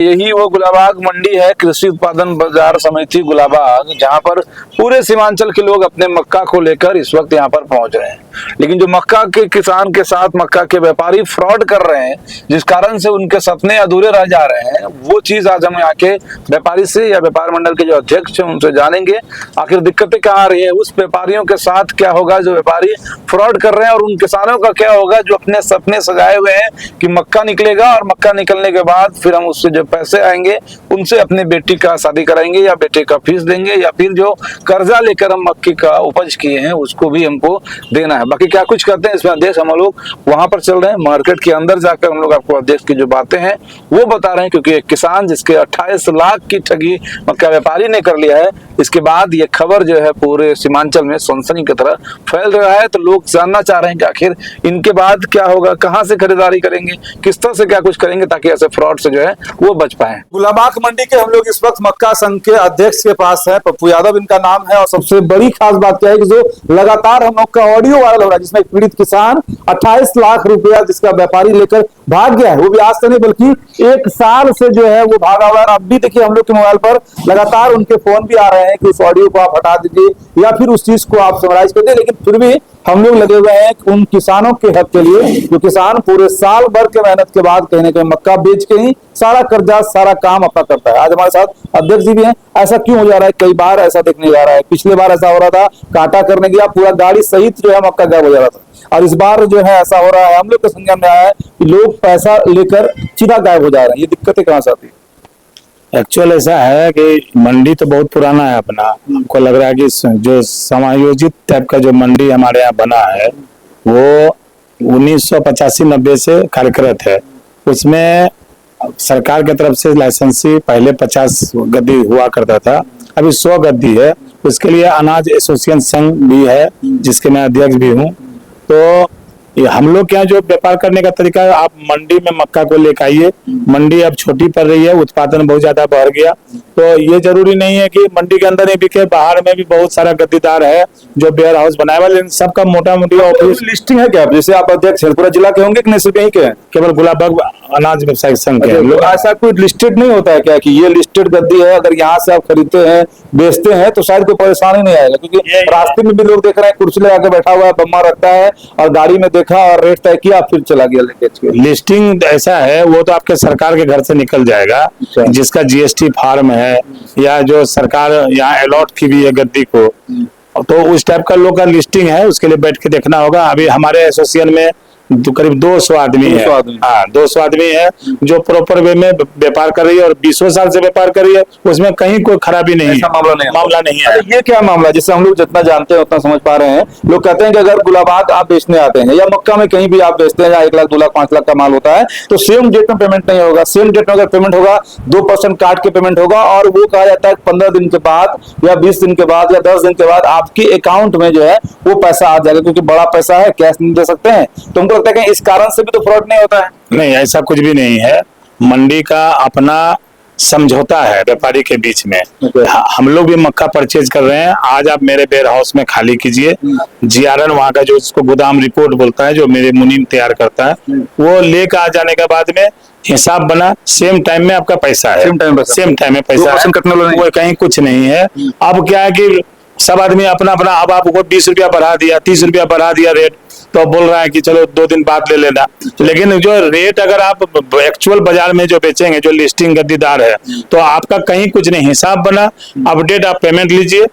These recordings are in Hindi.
यही वो गुलाबाग मंडी है, कृषि उत्पादन बाजार समिति गुलाबाग, जहां पर पूरे सीमांचल के लोग अपने मक्का को लेकर इस वक्त यहां पर पहुंच रहे हैं। लेकिन जो मक्का के किसान के साथ मक्का के व्यापारी फ्रॉड कर रहे हैं, जिस कारण से उनके सपने अधूरे रह जा रहे हैं, वो चीज आज हम यहाँ के व्यापारी से या व्यापार मंडल के जो अध्यक्ष हैं उनसे जानेंगे। आखिर दिक्कतें कहाँ आ रही है, उस व्यापारियों के साथ क्या होगा जो व्यापारी फ्रॉड कर रहे हैं, और उन किसानों का क्या होगा जो अपने सपने सजाए हुए हैं कि मक्का निकलेगा और मक्का निकलने के बाद फिर हम उससे जो पैसे आएंगे उनसे अपने बेटी का शादी कराएंगे या बेटे का फीस देंगे, या फिर जो कर्जा लेकर हम मक्के का उपज किए हैं उसको भी हमको देना है। बाकी क्या कुछ करते हैं इसमें अध्यक्ष, हम लोग वहां पर चल रहे हैं, मार्केट के अंदर जाकर हम लोग आपको अध्यक्ष की जो बातें हैं वो बता रहे हैं। क्योंकि एक किसान जिसके 28 लाख की ठगी मक्का व्यापारी ने कर लिया है, इसके बाद ये खबर जो है पूरे सीमांचल में सनसनी की तरह फैल रहा है। तो लोग जानना चाह रहे हैं कि आखिर इनके बाद क्या होगा, कहाँ से खरीदारी करेंगे, किस तरह से क्या कुछ करेंगे ताकि ऐसे फ्रॉड से जो है वो बच पाए। गुलाबाग मंडी के हम लोग इस वक्त मक्का संघ के अध्यक्ष के पास है, पप्पू यादव इनका नाम है। और सबसे बड़ी खास बात क्या है कि जो लगातार हम लोग का ऑडियो वायरल हो रहा है जिसमें पीड़ित किसान 28 लाख रुपया जिसका व्यापारी लेकर भाग गया है, वो भी आज से नहीं बल्कि 1 साल से जो है वो भागा हुआ है। अब भी देखिए हम लोग के मोबाइल पर लगातार उनके फोन भी आ रहे हैं कि इस ऑडियो को आप हटा दीजिए या फिर उस चीज को आप समराइज कर दीजिए, लेकिन फिर भी हम लोग लगे हुए हैं उन किसानों के हक के लिए जो किसान पूरे साल भर के मेहनत के बाद कहीं ना कहीं मक्का बेच के ही सारा कर्जा सारा काम अपना करता है। आज हमारे साथ अध्यक्ष जी भी हैं। ऐसा क्यों हो जा रहा है? कई बार ऐसा देखने जा रहा है, पिछले बार ऐसा हो रहा था, कांटा करने गया पूरा गाड़ी सहित जो है मक्का गायब हो जा रहा था, और इस बार जो है ऐसा हो रहा है, हम लोग के संज्ञान में आया है कि लोग पैसा लेकर सीधा गायब हो जा रहे हैं। ये दिक्कतें कहां से आती है? एक्चुअल ऐसा है कि मंडी तो बहुत पुराना है अपना, हमको लग रहा है कि जो समायोजित टाइप का जो मंडी हमारे यहाँ बना है वो 1985-90 से कार्यरत है। उसमें सरकार की तरफ से लाइसेंसी पहले 50 गद्दी हुआ करता था, अभी 100 गद्दी है। उसके लिए अनाज एसोसिएशन संघ भी है जिसके मैं अध्यक्ष भी हूँ। तो हम लोग के यहाँ जो व्यापार करने का तरीका है, आप मंडी में मक्का को लेकर आइए। मंडी अब छोटी पड़ रही है, उत्पादन बहुत ज्यादा बढ़ गया, तो ये जरूरी नहीं है कि मंडी के अंदर ही बिके, बाहर में भी बहुत सारा गद्दीदार है जो वेयर हाउस बनाए हुआ, लेकिन सबका मोटा मोटी ऑफिस लिस्टिंग है क्या? जैसे आप अध्यक्ष पूरा जिला के होंगे कि नहीं सिर्फ यहीं के हैं? केवल गुलाबाग अनाज व्यवसायिक संघ के लोग। ऐसा कोई लिस्टेड नहीं होता है क्या कि ये लिस्टेड गद्दी है, अगर यहाँ से आप खरीदते हैं बेचते हैं तो शायद कोई परेशानी नहीं आएगा? क्योंकि रास्ते में भी लोग देख रहे हैं कुर्सी लगा के बैठा हुआ है, बम्मा रखता है और गाड़ी में देखा और रेट तय किया फिर चला गया लेके। लिस्टिंग ऐसा है वो तो आपके सरकार के घर से निकल जाएगा, जिसका जीएसटी फार्म है या जो सरकार यहाँ अलॉट की भी है गद्दी को, तो उस टाइप का लोग का लिस्टिंग है, उसके लिए बैठ के देखना होगा। अभी हमारे एसोसिएशन में करीब 200 आदमी है, हाँ 200 आदमी है जो प्रॉपर वे में व्यापार कर रही है और 20 साल से व्यापार कर रही है, उसमें कहीं कोई खराबी नहीं है, मामला नहीं है। ये क्या मामला है? जिससे हम लोग जितना जानते हैं उतना समझ पा रहे हैं। लोग कहते हैं कि अगर गुलाबाग आप बेचने आते हैं या मक्का में कहीं भी आप बेचते हैं जहाँ 1 लाख 2 लाख 5 लाख का माल होता है, तो सेम डेट में पेमेंट नहीं होगा। सेम डेट में अगर पेमेंट होगा 2% काट के पेमेंट होगा, और वो कहा जाता है 15 दिन के बाद या 20 दिन के बाद या 10 दिन के बाद आपके अकाउंट में जो है वो पैसा आ जाएगा, क्योंकि बड़ा पैसा है, कैश नहीं दे सकते हैं। तुमको लगता है कि इस कारण से भी तो फ्रॉड नहीं होता है? नहीं, ऐसा कुछ भी नहीं है। मंडी का अपना समझौता है व्यापारी के बीच में। हम लोग भी मक्का परचेज कर रहे हैं। आज आप मेरे वेयर हाउस में खाली कीजिए, जीआरएन वहाँ का जो इसको गोदाम रिपोर्ट बोलता है, जो मेरे मुनीम तैयार करता है, वो लेकर आ जाने के बाद में हिसाब बना, सेम टाइम में आपका पैसा है, सेम टाइम में पैसा है, वो कहीं कुछ नहीं है। अब क्या है कि सब आदमी अपना अपना, अब आपको 20 रुपया बढ़ा दिया, 30 रुपया बढ़ा दिया रेट, तो बोल रहा है कि चलो 2 दिन बाद ले लेना। लेकिन जो रेट अगर आप एक्चुअल बाजार में जो बेचेंगे, जो लिस्टिंग गद्दीदार है, तो आपका कहीं कुछ नहीं, हिसाब बना, अपडेट आप पेमेंट लीजिए।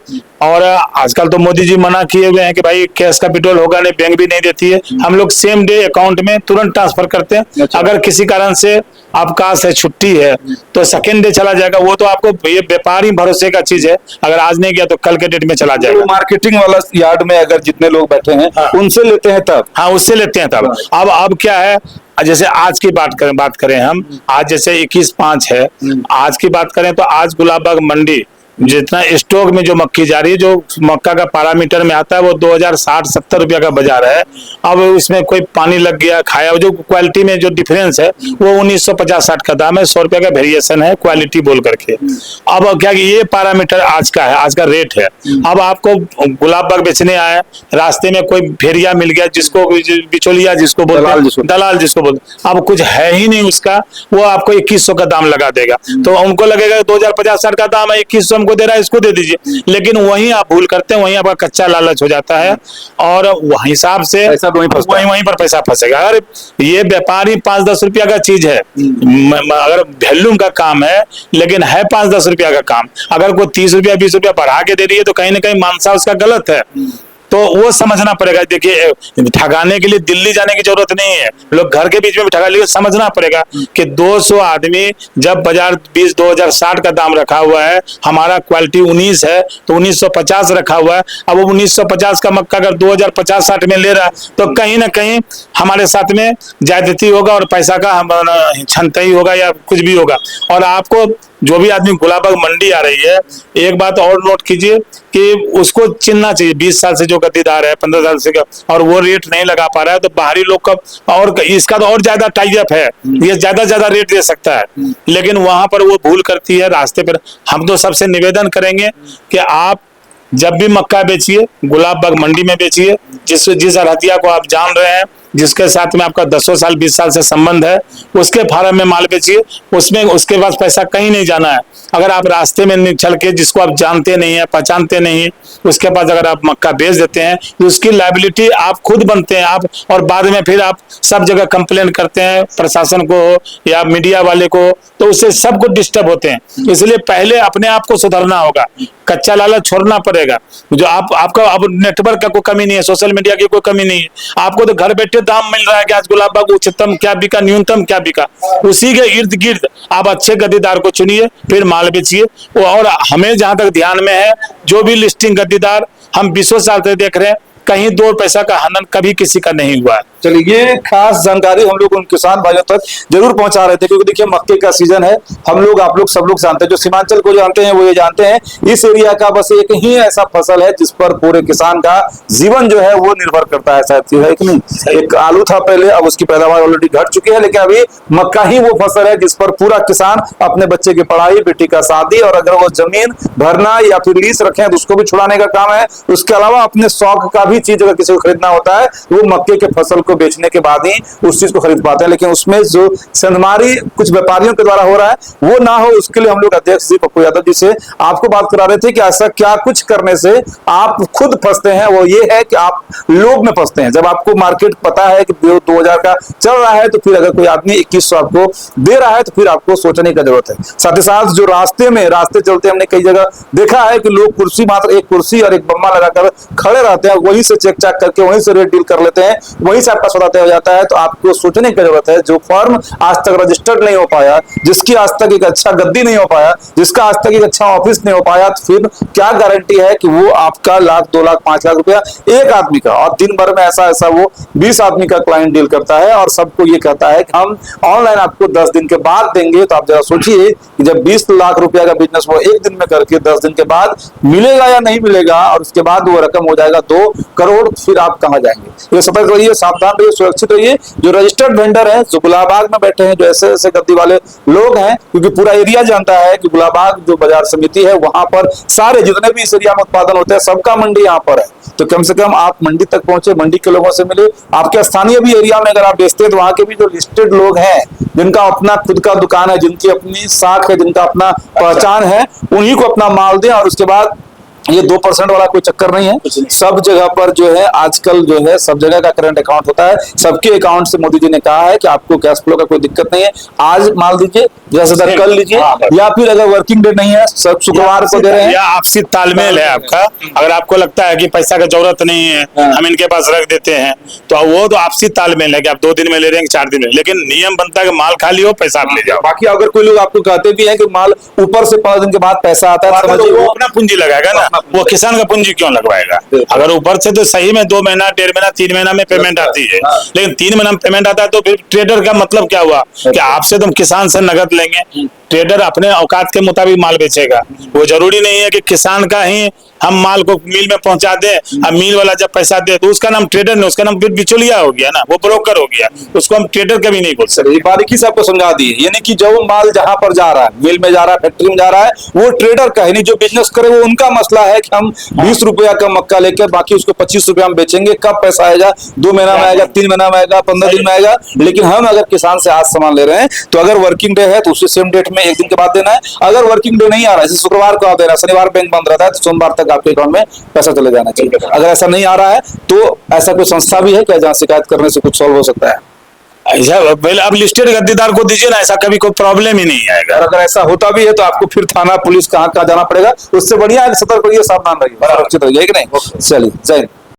और आजकल तो मोदी जी मना किए हुए हैं कि भाई कैश कैपिटल होगा नहीं, बैंक भी नहीं देती है। हम लोग सेम डे अकाउंट में तुरंत ट्रांसफर करते हैं। अगर किसी कारण से अवकाश है, छुट्टी है, तो सेकेंड डे चला जाएगा। वो तो आपको ये व्यापारी भरोसे का चीज है, अगर आज नहीं गया तो कल के डेट में चला जाएगा। मार्केटिंग वाला यार्ड में अगर जितने लोग बैठे हैं उनसे लेते हैं तब? हाँ, उससे लेते हैं तब। अब क्या है, जैसे आज की बात करें हम, आज जैसे 21/5 है, आज की बात करें तो आज गुलाबाग मंडी जितना स्टॉक में जो मक्की जा रही है, जो मक्का का पैरामीटर में आता है वो 2060-70 रुपया का बाजार है। अब इसमें कोई पानी लग गया, खाया, जो क्वालिटी में जो डिफरेंस है वो 1950-60 का दाम है, 100 रुपया का वेरिएशन है क्वालिटी बोल करके। अब क्या कि ये पैरामीटर आज का है, आज का रेट है। अब आपको गुलाब बाग बेचने आए, रास्ते में कोई फेरिया मिल गया, जिसको बिचौलिया जिसको बोलते हैं, दलाल जिसको बोलते, अब कुछ है ही नहीं उसका, वो आपको 2100 का दाम लगा देगा। तो उनको लगेगा 2050-60 का दाम है, 2100 हमको दे रहा है, इसको दे दीजिए। लेकिन वहीं आप भूल करते हैं, वहीं आपका कच्चा लालच हो जाता है और वही हिसाब से वहीं पर पैसा फंसेगा। अगर ये व्यापारी 5-10 रुपया का चीज है, अगर वैल्यूम का काम है, लेकिन है 5-10 रुपया का काम, अगर कोई 30 रुपया 20 रुपया बढ़ा के दे रही है तो कहीं ना कहीं मानसा उसका गलत है। तो वो समझना पड़ेगा। देखिए, ठगाने के लिए दिल्ली जाने की जरूरत नहीं है, लोग घर के बीच में भी ठगा लिए। समझना पड़ेगा कि 200 आदमी जब बाजार 2060 का दाम रखा हुआ है, हमारा क्वालिटी 19 है तो 1950 रखा हुआ है। अब वो 1950 का मक्का अगर 2050-60 में ले रहा है तो कहीं ना कहीं हमारे साथ में ज्यादती होगा और पैसा का छनतई होगा या कुछ भी होगा। और आपको जो भी आदमी गुलाब बाग मंडी आ रही है, एक बात और नोट कीजिए कि उसको चिन्हना चाहिए। 20 साल से जो गद्दीदार है, 15 साल से का, और वो रेट नहीं लगा पा रहा है, तो बाहरी लोग का और इसका तो और ज्यादा टाई अप है, ये ज्यादा रेट दे सकता है, लेकिन वहां पर वो भूल करती है रास्ते पर। हम तो सबसे निवेदन करेंगे कि आप जब भी मक्का बेचिए, गुलाब बाग मंडी में बेचिए। जिस अड़हतिया को आप जान रहे हैं, जिसके साथ में आपका 10 साल 20 साल से संबंध है, उसके फार्म में माल बेचिए। उसमें उसके पास पैसा कहीं नहीं जाना है। अगर आप रास्ते में चल के जिसको आप जानते नहीं है, पहचानते नहीं है, उसके पास अगर आप मक्का बेच देते हैं तो उसकी लायबिलिटी आप खुद बनते हैं आप, और बाद में फिर आप सब जगह कंप्लेन करते हैं प्रशासन को या मीडिया वाले को, तो उससे सबको डिस्टर्ब होते हैं। इसलिए पहले अपने आप को सुधारना होगा, कच्चा लालच छोड़ना पड़ेगा। जो आपका अब नेटवर्क का कोई कमी नहीं है, सोशल मीडिया की कोई कमी नहीं है, आपको तो घर बैठे दाम मिल रहा है कि आज गुलाब बाग उच्चतम क्या बिका, न्यूनतम क्या बिका, उसी के इर्द गिर्द आप अच्छे गद्दीदार को चुनिए, फिर माल बेचिए। और हमें जहां तक ध्यान में है, जो भी लिस्टिंग गद्दीदार हम 20 साल से देख रहे हैं, कहीं 2 पैसा का हनन कभी किसी का नहीं हुआ है। चलिए, ये खास जानकारी हम लोग उन किसान भाइयों तक जरूर पहुंचा रहे थे, क्योंकि देखिए मक्के का सीजन है। हम लोग, आप लोग, सब लोग जानते हैं, जो सीमांचल को जानते हैं वो ये जानते हैं, इस एरिया का बस एक ही ऐसा फसल है जिस पर पूरे किसान का जीवन जो है वो निर्भर करता है। शायद है कि नहीं? एक आलू था पहले, अब उसकी पैदावार ऑलरेडी घट चुकी है, लेकिन अभी मक्का ही वो फसल है जिस पर पूरा किसान अपने बच्चे की पढ़ाई, बेटी का शादी, और अगर वो जमीन भरना या फिर लीज रखे तो उसको भी छुड़ाने का काम है। उसके अलावा अपने शौक का भी चीज अगर किसी को खरीदना होता है, वो मक्के के फसल को बेचने के बाद ही उस चीज को खरीद पाते हैं। लेकिन उसमें जो संधमारी कुछ व्यापारियों के द्वारा हो रहा है वो ना हो, उसके लिए हम लोग अध्यक्ष जी पप्पू यादव जी से आपको बात करा रहे थे कि ऐसा क्या कुछ करने से आप खुद फंसते हैं। वो ये है कि आप लोभ में फंसते हैं। जब आपको मार्केट पता है कि 2000 का चल रहा है, तो फिर अगर कोई आदमी 2100 आपको दे रहा है तो फिर आपको सोचने की जरूरत है। साथ ही साथ जो रास्ते चलते हमने कई जगह देखा है कि लोग कुर्सी, मात्र एक कुर्सी और एक बम्मा लगाकर खड़े रहते हैं, वहीं से चेक चाक करके वहीं से रेट डील कर लेते हैं, वहीं से आपका सौदा तय हो जाता है। तो आपको सोचने की जरूरत है, जो फर्म आज तक रजिस्टर्ड नहीं हो पाया, जिसकी आज तक एक अच्छा गद्दी नहीं हो पाया, जिसका आज तक एक अच्छा ऑफिस नहीं हो पाया, तो फिर क्या गारंटी है कि वो आपका 1,00,000, 2,00,000, 5,00,000 रुपया एक आदमी का, और दिन भर में ऐसा वो 20 आदमी का क्लाइंट डील करता है और सबको ये कहता है कि हम ऑनलाइन आपको 10 दिन के बाद देंगे। तो आप जरा सोचिए कि जब 20 लाख रुपया का बिजनेस वो एक दिन में करके 10 दिन के बाद मिलेगा या नहीं मिलेगा, और उसके बाद वो रकम हो जाएगा 2 करोड़, फिर आप कहां जाएंगे? ये सतर्क रहिए, सावधान रहिए, सुरक्षित रहिए। जो रजिस्टर्ड वेंडर है, जो गुलाब बाग में बैठे हैं, जो ऐसे गद्दी वाले लोग हैं, क्योंकि पूरा एरिया जानता है कि गुलाब बाग जो बाजार समिति है, वहां पर सारे जितने भी इस एरिया में उत्पादन होते हैं, सबका मंडी यहाँ पर है। तो कम से कम आप मंडी तक पहुंचे, मंडी के लोगों से मिले। आपके स्थानीय भी एरिया में अगर आप बेचते हैं तो वहां के भी जो लिस्टेड लोग हैं, जिनका अपना खुद का दुकान है, जिनकी अपनी साख है, जिनका अपना पहचान है, उन्हीं को अपना माल दें। और उसके बाद ये 2% वाला कोई चक्कर नहीं है। सब जगह पर जो है आजकल जो है सब जगह का करंट अकाउंट होता है। सबके अकाउंट से मोदी जी ने कहा है कि आपको कैश फ्लो का कोई दिक्कत नहीं है, आज माल दीजिए, जैसे कल लीजिए, या फिर अगर वर्किंग डे नहीं है, सब शुक्रवार को दे रहे हैं। या आपसी तालमेल है आपका। अगर आपको लगता है कि पैसा की जरूरत नहीं है, हम इनके पास रख देते हैं, तो वो तो आपसी तालमेल है कि आप 2 दिन में ले रहे हैं, 4 दिन में, लेकिन नियम बनता है कि माल खाली हो, पैसा आप ले जाओ। बाकी अगर कोई लोग आपको कहते भी हैं कि माल ऊपर से 5 दिन के बाद पैसा आता है, समझिए वो अपना पूंजी लगाएगा ना, वो किसान का पूंजी क्यों लगवाएगा? अगर ऊपर से तो सही में 2 महीना, 1.5 महीना, 3 महीना में पेमेंट आती है, लेकिन 3 महीना में पेमेंट आता है, तो फिर ट्रेडर का मतलब क्या हुआ कि आपसे तुम किसान से नगद लेंगे, ट्रेडर अपने औकात के मुताबिक माल बेचेगा। वो जरूरी नहीं है कि किसान का ही हम माल को मिल में पहुंचा दें, अब मिल वाला जब पैसा दे तो उसका नाम ट्रेडर नहीं, उसका नाम फिर बिचौलिया हो गया ना, वो ब्रोकर हो गया, उसको हम ट्रेडर कभी नहीं बोल सकते। ये बारीकी से आपको समझा दी, यानी कि जो माल जहां पर जा रहा है, मिल में जा रहा है, फैक्ट्री में जा रहा है, वो ट्रेडर का है, नहीं जो बिजनेस करे वो उनका मसला है कि हम 20 रुपया का मक्का लेकर बाकी उसको 25 रुपया हम बेचेंगे, कब पैसा आएगा, 2 महीना में आएगा, 3 महीना में आएगा, 15 दिन में आएगा। लेकिन हम अगर किसान से आज सामान ले रहे हैं तो अगर वर्किंग डे है तो उसी सेम डेट में 1 दिन के बाद देना है। अगर वर्किंग डे नहीं आ रहा है, जैसे शुक्रवार को आप दे रहा है, शनिवार बैंक बंद रहता है, तो सोमवार तक आपके अकाउंट में पैसा चले जाना चाहिए। अगर ऐसा नहीं आ रहा है तो ऐसा कोई संस्था भी है क्या जहां शिकायत करने से कुछ सॉल्व हो सकता है? ऐसा पहले अब लिस्टेड गद्दीदार को दीजिए ना, ऐसा कभी कोई प्रॉब्लम ही नहीं आएगा। और अगर ऐसा होता भी है तो आपको फिर थाना पुलिस कहाँ जाना पड़ेगा, उससे बढ़िया है सतर्क रहिए, सावधान रहिए, सुरक्षित रहिए, है कि नहीं? चलिए, जय हिंद।